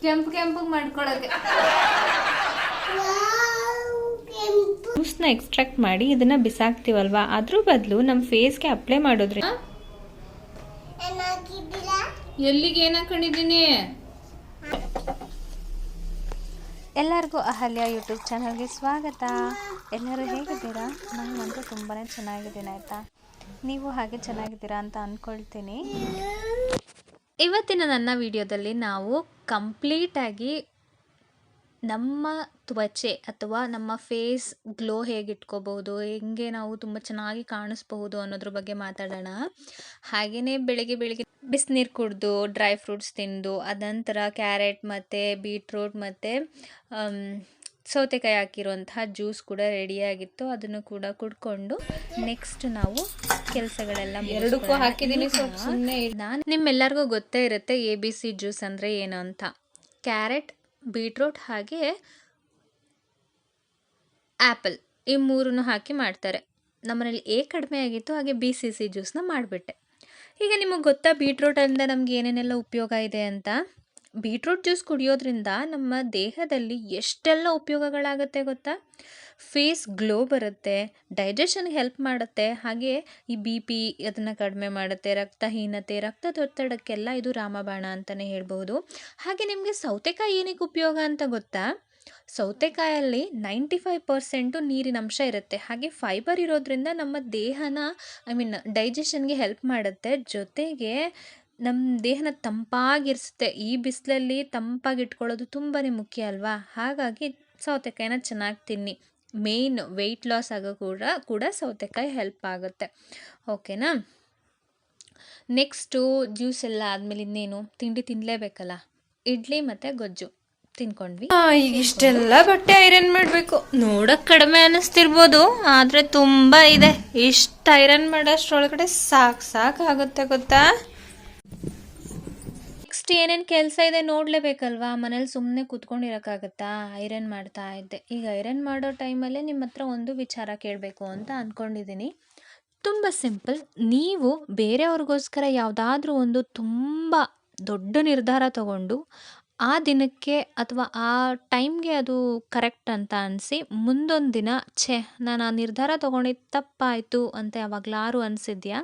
ಕೆಂಪು ಕೆಂಪು ಮಾಡ್ಕೊಳ್ಳೋಕೆ ಜ್ಯೂಸ್ನ ಎಕ್ಸ್ಟ್ರಾಕ್ಟ್ ಮಾಡಿ ಇದನ್ನ ಬಿಸಾಕ್ತಿವಲ್ವಾ, ಅದ್ರ ಬದಲು ನಮ್ಮ ಫೇಸ್ಗೆ ಅಪ್ಲೈ ಮಾಡೋದ್ರಿ. ಎಲ್ಲಿಗೆ ಏನ್ ಹಾಕೊಂಡಿದ್ದೀನಿ? ಎಲ್ಲರಿಗೂ ಅಹಲ್ಯ ಯೂಟ್ಯೂಬ್ ಚಾನಲ್ಗೆ ಸ್ವಾಗತ. ಎಲ್ಲರೂ ಹೇಗಿದ್ದೀರಾ? ನಾನಂತೂ ತುಂಬಾ ಚೆನ್ನಾಗಿದ್ದೀನಿ ಆಯಿತಾ. ನೀವು ಹಾಗೆ ಚೆನ್ನಾಗಿದ್ದೀರಾ ಅಂತ ಅಂದ್ಕೊಳ್ತೀನಿ. ಇವತ್ತಿನ ನನ್ನ ವಿಡಿಯೋದಲ್ಲಿ ನಾವು ಕಂಪ್ಲೀಟಾಗಿ ನಮ್ಮ ತ್ವಚೆ ಅಥವಾ ನಮ್ಮ ಫೇಸ್ ಗ್ಲೋ ಹೇಗೆ ಇಟ್ಕೋಬಹುದು, ಹೆಂಗೆ ನಾವು ತುಂಬ ಚೆನ್ನಾಗಿ ಕಾಣಿಸ್ಬಹುದು ಅನ್ನೋದ್ರ ಬಗ್ಗೆ ಮಾತಾಡೋಣ. ಹಾಗೆಯೇ ಬೆಳಿಗ್ಗೆ ಬಿಸಿನೀರು ಕುಡಿದು ಡ್ರೈ ಫ್ರೂಟ್ಸ್ ತಿಂದು ಅದಂತರ ಕ್ಯಾರೆಟ್ ಮತ್ತು ಬೀಟ್ರೂಟ್ ಮತ್ತು ಸೌತೆಕಾಯಿ ಹಾಕಿರುವಂತಹ ಜ್ಯೂಸ್ ಕೂಡ ರೆಡಿಯಾಗಿತ್ತು. ಅದನ್ನು ಕೂಡ ಕುಡ್ಕೊಂಡು ನೆಕ್ಸ್ಟ್ ನಾವು ಕೆಲಸಗಳೆಲ್ಲ ಎರಡಕ್ಕೂ ಹಾಕಿದ್ದೀನಿ. ನಾನು ನಿಮ್ಮೆಲ್ಲರಿಗೂ ಗೊತ್ತೇ ಇರುತ್ತೆ ABC ಜ್ಯೂಸ್ ಅಂದರೆ ಏನು ಅಂತ. ಕ್ಯಾರೆಟ್, ಬೀಟ್ರೂಟ್ ಹಾಗೆ ಆ್ಯಪಲ್ ಈ ಮೂರನ್ನು ಹಾಕಿ ಮಾಡ್ತಾರೆ. ನಮ್ಮನೇಲಿ ಕಡಿಮೆ ಆಗಿತ್ತು, ಹಾಗೆ BCC ಜ್ಯೂಸ್ನ ಮಾಡಿಬಿಟ್ಟೆ. ಈಗ ನಿಮಗೆ ಗೊತ್ತಾ ಬೀಟ್ರೂಟಿಂದ ನಮ್ಗೆ ಏನೇನೆಲ್ಲ ಉಪಯೋಗ ಇದೆ ಅಂತ? ಬೀಟ್ರೂಟ್ ಜ್ಯೂಸ್ ಕುಡಿಯೋದ್ರಿಂದ ನಮ್ಮ ದೇಹದಲ್ಲಿ ಎಷ್ಟೆಲ್ಲ ಉಪಯೋಗಗಳಾಗುತ್ತೆ ಗೊತ್ತಾ? ಫೇಸ್ ಗ್ಲೋ ಬರುತ್ತೆ, ಡೈಜೆಷನ್ಗೆ ಹೆಲ್ಪ್ ಮಾಡುತ್ತೆ, ಹಾಗೆ ಈ BP ಅದನ್ನು ಕಡಿಮೆ ಮಾಡುತ್ತೆ, ರಕ್ತಹೀನತೆ, ರಕ್ತದೊತ್ತಡಕ್ಕೆಲ್ಲ ಇದು ರಾಮಬಾಣ ಅಂತಲೇ ಹೇಳ್ಬೋದು. ಹಾಗೆ ನಿಮಗೆ ಸೌತೆಕಾಯಿ ಏನಕ್ಕೆ ಉಪಯೋಗ ಅಂತ ಗೊತ್ತಾ? ಸೌತೆಕಾಯಲ್ಲಿ 95% ನೀರಿನ ಅಂಶ ಇರುತ್ತೆ, ಹಾಗೆ ಫೈಬರ್ ಇರೋದ್ರಿಂದ ನಮ್ಮ ದೇಹನ ಡೈಜೆಷನ್ಗೆ ಹೆಲ್ಪ್ ಮಾಡುತ್ತೆ, ಜೊತೆಗೆ ನಮ್ಮ ದೇಹನ ತಂಪಾಗಿರಿಸುತ್ತೆ. ಈ ಬಿಸಿಲಲ್ಲಿ ತಂಪಾಗಿಟ್ಕೊಳ್ಳೋದು ತುಂಬಾ ಮುಖ್ಯ ಅಲ್ವಾ? ಹಾಗಾಗಿ ಸೌತೆಕಾಯಿನ ಚೆನ್ನಾಗಿ ತಿನ್ನಿ. ಮೇಯ್ನ್ ವೆಯ್ಟ್ ಲಾಸ್ ಆಗೋ ಕೂಡ ಸೌತೆಕಾಯಿ ಹೆಲ್ಪ್ ಆಗುತ್ತೆ. ಓಕೆನಾ? ನೆಕ್ಸ್ಟು ಜ್ಯೂಸ್ ಎಲ್ಲ ಆದಮೇಲೆ ಇನ್ನೇನು ತಿಂಡಿ ತಿನ್ನಲೇಬೇಕಲ್ಲ, ಇಡ್ಲಿ ಮತ್ತು ಗೊಜ್ಜು ತಿನ್ಕೊಂಡ್ವಿ. ಈಗ ಇಷ್ಟೆಲ್ಲ ಬಟ್ಟೆ ಐರನ್ ಮಾಡಬೇಕು. ನೋಡಕ್ಕೆ ಕಡಿಮೆ ಅನ್ನಿಸ್ತಿರ್ಬೋದು, ಆದರೆ ತುಂಬ ಇದೆ. ಇಷ್ಟು ಐರನ್ ಮಾಡೋಷ್ಟ್ರೊಳಗಡೆ ಸಾಕಾಗುತ್ತೆ ಗೊತ್ತಾ? ನೆಕ್ಸ್ಟ್ ಏನೇನು ಕೆಲಸ ಇದೆ ನೋಡಲೇಬೇಕಲ್ವಾ? ಮನೇಲಿ ಸುಮ್ಮನೆ ಕೂತ್ಕೊಂಡಿರೋಕ್ಕಾಗತ್ತಾ? ಐರನ್ ಮಾಡ್ತಾ ಇದ್ದೆ. ಈಗ ಐರನ್ ಮಾಡೋ ಟೈಮಲ್ಲೇ ನಿಮ್ಮ ಹತ್ರ ಒಂದು ವಿಚಾರ ಕೇಳಬೇಕು ಅಂತ ಅಂದ್ಕೊಂಡಿದ್ದೀನಿ. ತುಂಬ ಸಿಂಪಲ್. ನೀವು ಬೇರೆಯವ್ರಿಗೋಸ್ಕರ ಯಾವುದಾದ್ರೂ ಒಂದು ತುಂಬ ದೊಡ್ಡ ನಿರ್ಧಾರ ತಗೊಂಡು ಆ ದಿನಕ್ಕೆ ಅಥವಾ ಆ ಟೈಮ್ಗೆ ಅದು ಕರೆಕ್ಟ್ ಅಂತ ಅನಿಸಿ ಮುಂದೊಂದು ದಿನ ನಾನು ಆ ನಿರ್ಧಾರ ತೊಗೊಂಡಿದ್ದು ತಪ್ಪಾಯಿತು ಅಂತ ಯಾವಾಗಲಾರು ಅನಿಸಿದ್ಯಾ?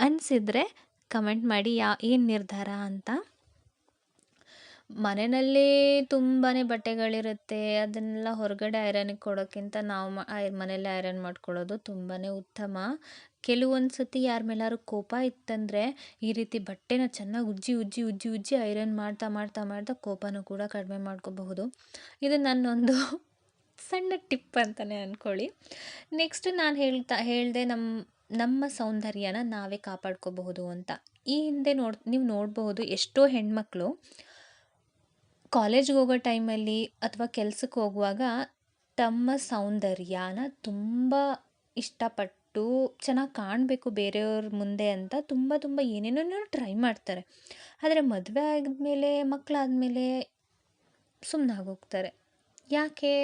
ಅನಿಸಿದರೆ ಕಮೆಂಟ್ ಮಾಡಿ ಏನು ನಿರ್ಧಾರ ಅಂತ. ಮನೆಯಲ್ಲಿ ತುಂಬಾ ಬಟ್ಟೆಗಳಿರುತ್ತೆ, ಅದನ್ನೆಲ್ಲ ಹೊರಗಡೆ ಐರನ್ಗೆ ಕೊಡೋಕ್ಕಿಂತ ನಾವು ಮನೆಯಲ್ಲೇ ಐರನ್ ಮಾಡ್ಕೊಳ್ಳೋದು ತುಂಬಾ ಉತ್ತಮ. ಕೆಲವೊಂದು ಸತಿ ಯಾರ ಮೇಲಾದ್ರು ಕೋಪ ಇತ್ತಂದರೆ ಈ ರೀತಿ ಬಟ್ಟೆನ ಚೆನ್ನಾಗಿ ಉಜ್ಜಿ ಐರನ್ ಮಾಡ್ತಾ ಕೋಪನೂ ಕೂಡ ಕಡಿಮೆ ಮಾಡ್ಕೋಬಹುದು. ಇದು ನನ್ನೊಂದು ಸಣ್ಣ ಟಿಪ್ ಅಂತಲೇ ಅಂದ್ಕೊಳ್ಳಿ. ನೆಕ್ಸ್ಟ್ ನಾನು ಹೇಳಿದೆ ನಮ್ಮ ಸೌಂದರ್ಯನ ನಾವೇ ಕಾಪಾಡ್ಕೋಬಹುದು ಅಂತ. ಈ ಹಿಂದೆ ನೀವು ನೋಡಬಹುದು ಎಷ್ಟೋ ಹೆಣ್ಮಕ್ಳು ಕಾಲೇಜ್ಗೆ ಹೋಗೋ ಟೈಮಲ್ಲಿ ಅಥವಾ ಕೆಲಸಕ್ಕೆ ಹೋಗುವಾಗ ತಮ್ಮ ಸೌಂದರ್ಯನ ತುಂಬ ಇಷ್ಟಪಟ್ಟು ಚೆನ್ನಾಗಿ ಕಾಣಬೇಕು ಬೇರೆಯವ್ರ ಮುಂದೆ ಅಂತ ತುಂಬ ಏನೇನೋ ಟ್ರೈ ಮಾಡ್ತಾರೆ. ಆದರೆ ಮದುವೆ ಆದಮೇಲೆ ಮಕ್ಕಳಾದಮೇಲೆ ಸುಮ್ಮನಾಗೋಗ್ತಾರೆ. ಯಾಕೆ?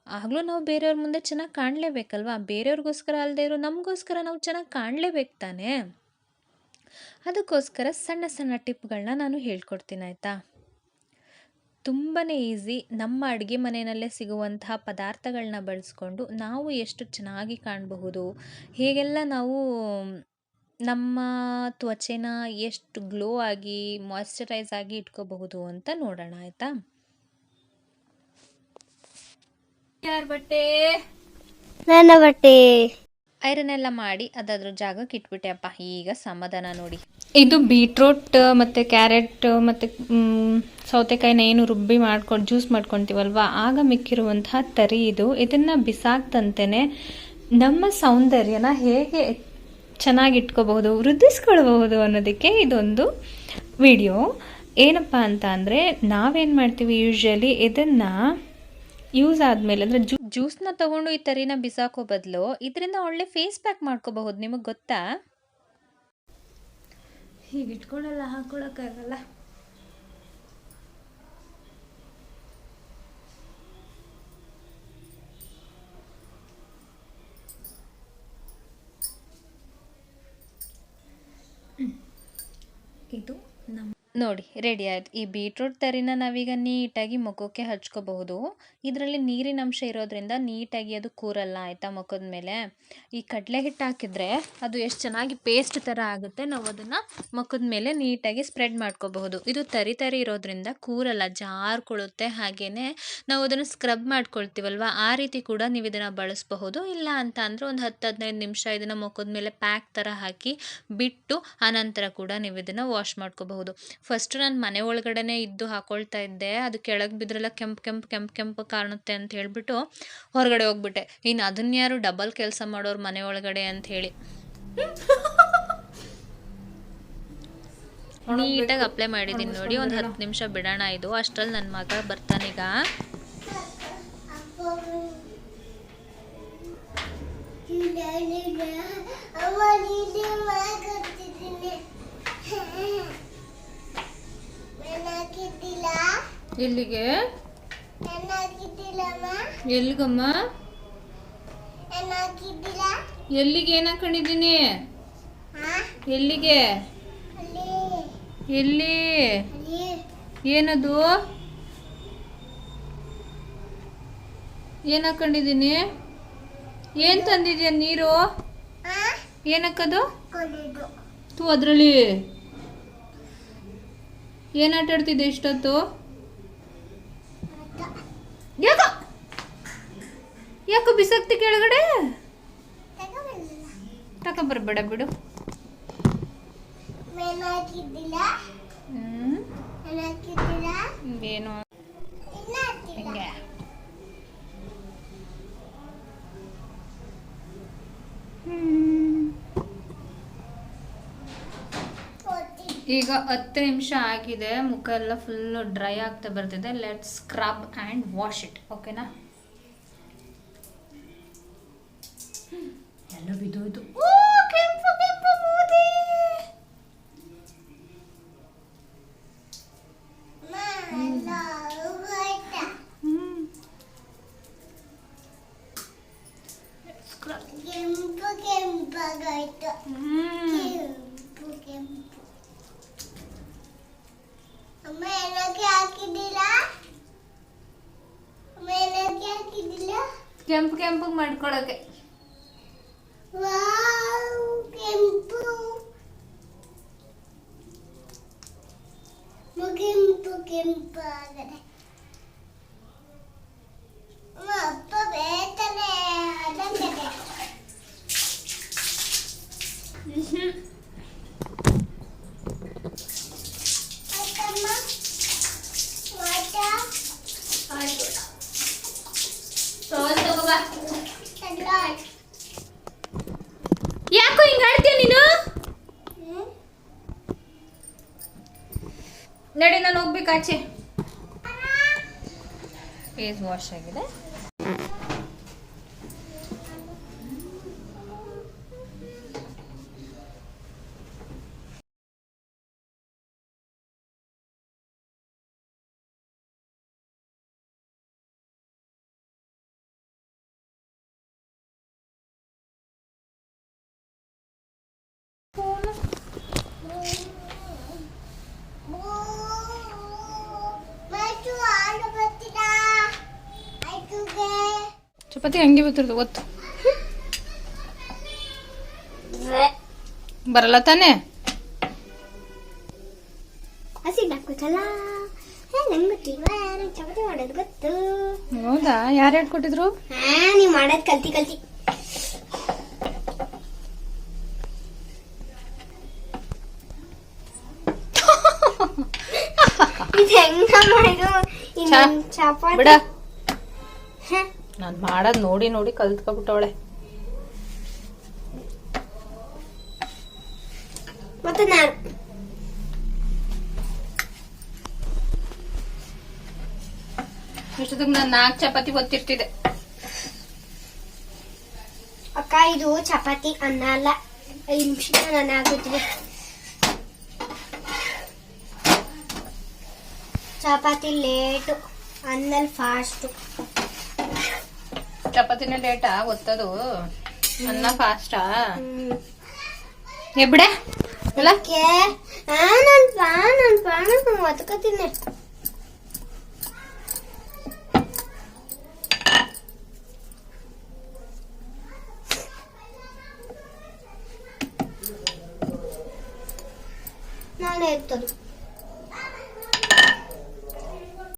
ಆಗಲೂ ನಾವು ಬೇರೆಯವ್ರ ಮುಂದೆ ಚೆನ್ನಾಗಿ ಕಾಣಲೇಬೇಕಲ್ವಾ? ಬೇರೆಯವ್ರಿಗೋಸ್ಕರ ಅಲ್ಲದೆ ಇರೋ ನಮಗೋಸ್ಕರ ನಾವು ಚೆನ್ನಾಗಿ ಕಾಣಲೇಬೇಕು ತಾನೇ? ಅದಕ್ಕೋಸ್ಕರ ಸಣ್ಣ ಟಿಪ್ಗಳನ್ನ ನಾನು ಹೇಳ್ಕೊಡ್ತೀನಿ ಆಯಿತಾ? ತುಂಬಾ ಈಸಿ. ನಮ್ಮ ಅಡುಗೆ ಮನೆಯಲ್ಲೇ ಸಿಗುವಂತಹ ಪದಾರ್ಥಗಳನ್ನ ಬಳಸ್ಕೊಂಡು ನಾವು ಎಷ್ಟು ಚೆನ್ನಾಗಿ ಕಾಣಬಹುದು, ಹೇಗೆಲ್ಲ ನಾವು ನಮ್ಮ ತ್ವಚೆನ ಎಷ್ಟು ಗ್ಲೋ ಆಗಿ ಮಾಯ್ಶ್ಚರೈಸ್ ಆಗಿ ಇಟ್ಕೋಬಹುದು ಅಂತ ನೋಡೋಣ ಆಯಿತಾ? ಯಾರ ಬಟ್ಟೆ? ನನ್ನ ಬಟ್ಟೆ. ಐರನ್ ಎಲ್ಲ ಮಾಡಿ ಅದಾದ್ರ ಜಾಗಕ್ಕೆ ಇಟ್ಬಿಟ್ಟೆ ಅಪ್ಪ. ಈಗ ಸಮಾಧಾನ ನೋಡಿ. ಇದು ಬೀಟ್ರೂಟ್ ಮತ್ತು ಕ್ಯಾರೆಟ್ ಮತ್ತು ಸೌತೆಕಾಯಿನ ಏನು ರುಬ್ಬಿ ಮಾಡ್ಕೊಂಡು ಜ್ಯೂಸ್ ಮಾಡ್ಕೊತೀವಲ್ವ, ಆಗ ಮಿಕ್ಕಿರುವಂತಹ ತರಿ ಇದು. ಇದನ್ನು ಬಿಸಾಕ್ತಂತೆಯೇ ನಮ್ಮ ಸೌಂದರ್ಯನ ಹೇಗೆ ಚೆನ್ನಾಗಿ ಇಟ್ಕೋಬಹುದು, ವೃದ್ಧಿಸ್ಕೊಳ್ಬಹುದು ಅನ್ನೋದಕ್ಕೆ ಇದೊಂದು ವಿಡಿಯೋ. ಏನಪ್ಪ ಅಂತ ಅಂದರೆ, ನಾವೇನು ಮಾಡ್ತೀವಿ ಯೂಶ್ವಲಿ ಇದನ್ನು ಯೂಸ್ ಆದಮೇಲೆ ಅಂದರೆ ಜ್ಯೂಸ್ನ ತೊಗೊಂಡು ಈ ತರಿನ ಬಿಸಾಕೋ ಬದಲು ಇದರಿಂದ ಒಳ್ಳೆ ಫೇಸ್ ಪ್ಯಾಕ್ ಮಾಡ್ಕೋಬಹುದು. ನಿಮಗೆ ಗೊತ್ತಾ? ಹೀಗೆ ಇಟ್ಕೊಂಡೆಲ್ಲ ಹಾಕ್ಕೊಳಕ್ಕಾಗಲ್ಲ. ಇದು ನಮ್ಮ ನೋಡಿ ರೆಡಿ ಆಯ್ತು. ಈ ಬೀಟ್ರೂಟ್ ತರಿನ ನಾವೀಗ ನೀಟಾಗಿ ಮುಖಕ್ಕೆ ಹಚ್ಕೋಬಹುದು. ಇದರಲ್ಲಿ ನೀರಿನ ಅಂಶ ಇರೋದ್ರಿಂದ ನೀಟಾಗಿ ಅದು ಕೂರಲ್ಲ ಆಯಿತಾ ಮುಖದ ಮೇಲೆ. ಈ ಕಡಲೆ ಹಿಟ್ಟು ಹಾಕಿದರೆ ಅದು ಎಷ್ಟು ಚೆನ್ನಾಗಿ ಪೇಸ್ಟ್ ಥರ ಆಗುತ್ತೆ. ನಾವು ಅದನ್ನು ಮುಖದ ಮೇಲೆ ನೀಟಾಗಿ ಸ್ಪ್ರೆಡ್ ಮಾಡ್ಕೋಬಹುದು. ಇದು ತರಿ ಇರೋದ್ರಿಂದ ಕೂರಲ್ಲ, ಜಾರ್ಕೊಳ್ಳುತ್ತೆ. ಹಾಗೆಯೇ ನಾವು ಅದನ್ನು ಸ್ಕ್ರಬ್ ಮಾಡ್ಕೊಳ್ತೀವಲ್ವ, ಆ ರೀತಿ ಕೂಡ ನೀವು ಇದನ್ನು ಬಳಸಬಹುದು. ಇಲ್ಲ ಅಂತ ಅಂದರೆ ಒಂದು 10-15 ನಿಮಿಷ ಇದನ್ನು ಮುಖದ ಮೇಲೆ ಪ್ಯಾಕ್ ಥರ ಹಾಕಿ ಬಿಟ್ಟು ಆನಂತರ ಕೂಡ ನೀವು ಇದನ್ನು ವಾಶ್ ಮಾಡ್ಕೋಬಹುದು. ಫಸ್ಟು ನಾನು ಮನೆ ಒಳಗಡೆನೇ ಇದ್ದು ಹಾಕೊಳ್ತಾ ಇದ್ದೆ. ಅದು ಕೆಳಗೆ ಬಿದ್ರೆಲ್ಲ ಕೆಂಪು ಕಾಣುತ್ತೆ ಅಂತ ಹೇಳ್ಬಿಟ್ಟು ಹೊರಗಡೆ ಹೋಗ್ಬಿಟ್ಟೆ. ಇನ್ನು ಅದನ್ನ ಯಾರು ಡಬಲ್ ಕೆಲಸ ಮಾಡೋರು ಮನೆ ಒಳಗಡೆ ಅಂತ ಹೇಳಿ ನೀಟಾಗಿ ಅಪ್ಲೈ ಮಾಡಿದ್ದೀನಿ ನೋಡಿ. ಒಂದು 10 ನಿಮಿಷ ಬಿಡೋಣ. ಇದು ಅಷ್ಟರಲ್ಲಿ ನನ್ನ ಮಗ ಬರ್ತಾನೀಗ. ಎಲ್ಲಿಗೆ? ಎಲ್ಲಿಗಮ್ಮ? ಎಲ್ಲಿಗೆ ಏನ್ ಹಾಕೊಂಡಿದ್ದೀನಿ? ಎಲ್ಲಿಗೆ? ಎಲ್ಲಿ? ಏನದು? ಏನ್ ಹಾಕೊಂಡಿದ್ದೀನಿ? ಏನ್ ತಂದಿದ್ಯಾ ನೀರು? ಏನಕ್ಕದು? ತೂ ಅದ್ರಲ್ಲಿ ಏನ್ ಆಟ ಆಡ್ತಿದ್ದೆ ಇಷ್ಟೊತ್ತು? ಯಾಕೋ ಬಿಸಾಕ್ತಿ ಕೆಳಗಡೆ? ತಗೊಂಬರ್ಬೇಡ ಬಿಡು. ಏನು ಹಿಂಗೆ ಈಗ 10 ನಿಮಿಷ ಆಗಿದೆ. ಮುಖ ಎಲ್ಲ ಫುಲ್ ಡ್ರೈ ಆಗ್ತಾ ಬರ್ತಿದೆ. Let's scrub and wash it. ಓಕೆನಾ? ಎಲ್ಲ ಬಿದ್ದೋಯ್ತು. ಕೆಂಪು ಮಾಡ್ಕೊಳಕ್ಕೆ ಕೆಂಪಾಗದೆ ಅಪ್ಪ ಬೇತಾನೆ ಅದಕ್ಕೆ ಯಾಕೋ ಹಿಂಗ ಆಡ್ತೀಯ ನೀನು? ನಡಿ, ನಾನು ಹೋಗ್ಬೇಕು ಆಚೆ. ಫೇಸ್ ವಾಶ್ ಆಗಿದೆ. ಚಪಾತಿ ಹಂಗೆ ಬರ್ತಿರೋದು ಗೊತ್ತು. ಬರಲ್ಲ ತಾನೆ? ಹಸಿದಾಕ್ಬೇಕಲ್ಲ. ನಂಗೆ ಗೊತ್ತಿಲ್ವಾ ಚಪಾತಿ ಮಾಡೋದು ಗೊತ್ತು. ಹೌದಾ? ಯಾರು ಹೇಳ್ಕೊಟ್ಟಿದ್ರು? ನೀವ್ ಮಾಡೋದ್ ಕಲ್ತಿ ಹೆಂಗ ಮಾಡಿದ್ರು ಚಪಾತಿ ಬಿಡ. ನಾನ್ ಮಾಡೋದ್ ನೋಡಿ ನೋಡಿ ಕಲ್ತ್ಕೊಬಿಟ್ಟವಳೆ. ಮತ್ತೆ ನಾನು ಇಷ್ಟೊತ್ತಿಗೆ ನಾನು 4 ಚಪಾತಿ ಒತ್ತಿರ್ತಿದ್ದೆ. ಅಕ್ಕ ಇದು ಚಪಾತಿ ಅನ್ನ ಅಲ್ಲ. 5 ನಿಮಿಷ ನಾನು ಆಗುತ್ತಿದೆ. ಚಪಾತಿ ಲೇಟು, ಅನ್ನಲ್ಲಿ ಫಾಸ್ಟು. ಚಪಾತಿನ ಲೇಟಾ ಒತ್ತದು, ಅನ್ನ ಫಾಸ್ಟಾ? ಬಿಡೆ ಅಲ್ಲ. ನನ್ ಪ್ರಾಣ ತಿನ್ನೆ ನಾನೇ ಎತ್ತದು